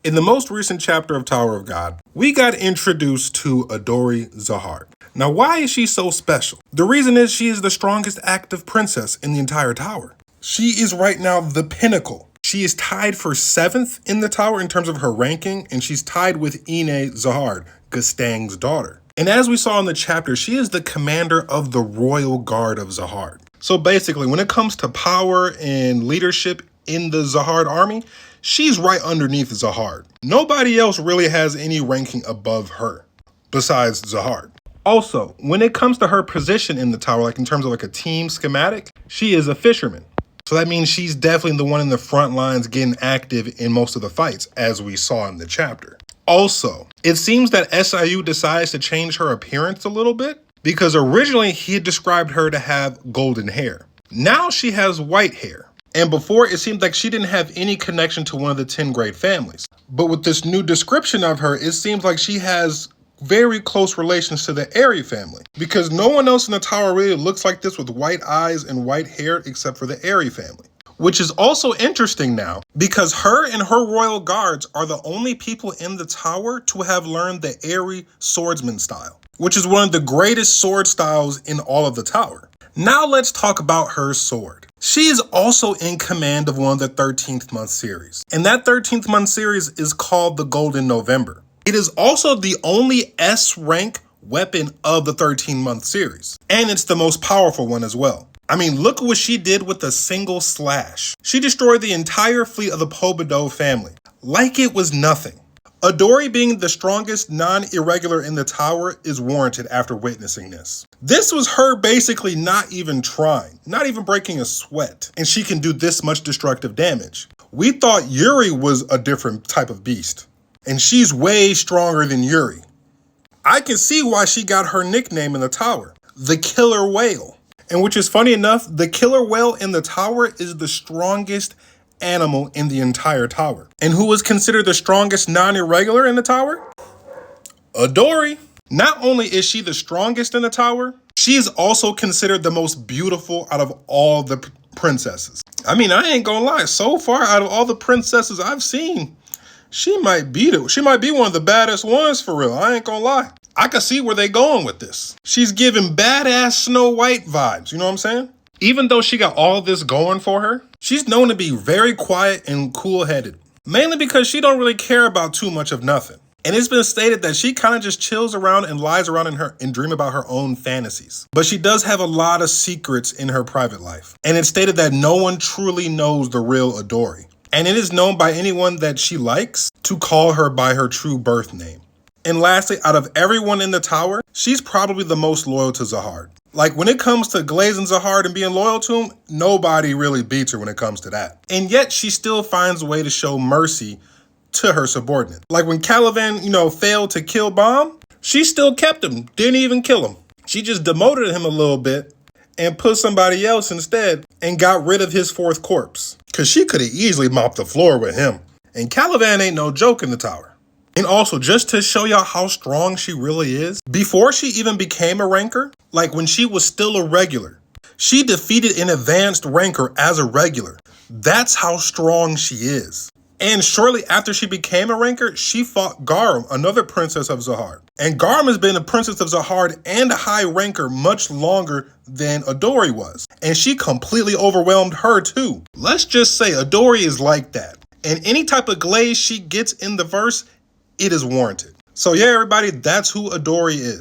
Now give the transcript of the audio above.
In the most recent chapter of Tower of God, we got introduced to Adori Zahard. Now, why is she so special? The reason is she is the strongest active princess in the entire tower. She is right now the pinnacle. She is tied for 7th in the tower in terms of her ranking, and she's tied with Ine Zahard, Gastang's daughter. And as we saw in the chapter, she is the commander of the Royal Guard of Zahard. So basically, when it comes to power and leadership in the Zahard army, she's right underneath Zahard. Nobody else really has any ranking above her, besides Zahard. Also, when it comes to her position in the tower, like in terms of like a team schematic, she is a fisherman. So that means she's definitely the one in the front lines getting active in most of the fights, as we saw in the chapter. Also, it seems that SIU decides to change her appearance a little bit, because originally he had described her to have golden hair. Now she has white hair. And before, it seemed like she didn't have any connection to one of the 10 great families. But with this new description of her, it seems like she has very close relations to the Airy family, because no one else in the tower really looks like this with white eyes and white hair except for the Airy family. Which is also interesting now, because her and her royal guards are the only people in the tower to have learned the Airy swordsman style, which is one of the greatest sword styles in all of the tower. Now let's talk about her sword. She is also in command of one of the 13th month series, and that 13th month series is called the Golden November. It is also the only S rank weapon of the 13-month series, and it's the most powerful one as well. I mean, look what she did with a single slash. She destroyed the entire fleet of the Pobido family, like it was nothing. Adori being the strongest non-irregular in the tower is warranted after witnessing this. This was her basically not even trying, not even breaking a sweat, and she can do this much destructive damage. We thought Yuri was a different type of beast, and she's way stronger than Yuri. I can see why she got her nickname in the tower, the Killer Whale. And which is funny enough, the killer whale in the tower is the strongest animal in the entire tower. And who was considered the strongest non-irregular in the tower? Adori. Not only is she the strongest in the tower, she is also considered the most beautiful out of all the princesses. I mean, I ain't gonna lie, so far out of all the princesses I've seen, she might be one of the baddest ones for real. I ain't gonna lie. I can see where they going with this. She's giving badass Snow White vibes, you know what I'm saying? Even though she got all of this going for her, she's known to be very quiet and cool-headed. Mainly because she don't really care about too much of nothing. And it's been stated that she kind of just chills around and lies around and dream about her own fantasies. But she does have a lot of secrets in her private life. And it's stated that no one truly knows the real Adori. And it is known by anyone that she likes to call her by her true birth name. And lastly, out of everyone in the tower, she's probably the most loyal to Zahard. Like when it comes to glazing Zahard and being loyal to him, nobody really beats her when it comes to that. And yet she still finds a way to show mercy to her subordinate. Like when Caliban, failed to kill Bomb, she still kept him, didn't even kill him. She just demoted him a little bit and put somebody else instead and got rid of his 4th corpse. Cause she could have easily mopped the floor with him. And Caliban ain't no joke in the tower. And also, just to show y'all how strong she really is, before she even became a ranker, like when she was still a regular, she defeated an advanced ranker as a regular. That's how strong she is. And shortly after she became a ranker, she fought Garum, another princess of Zahard. And Garum has been a princess of Zahard and a high ranker much longer than Adori was. And she completely overwhelmed her too. Let's just say Adori is like that. And any type of glaze she gets in the verse, it is warranted. So yeah, everybody, that's who Adori is.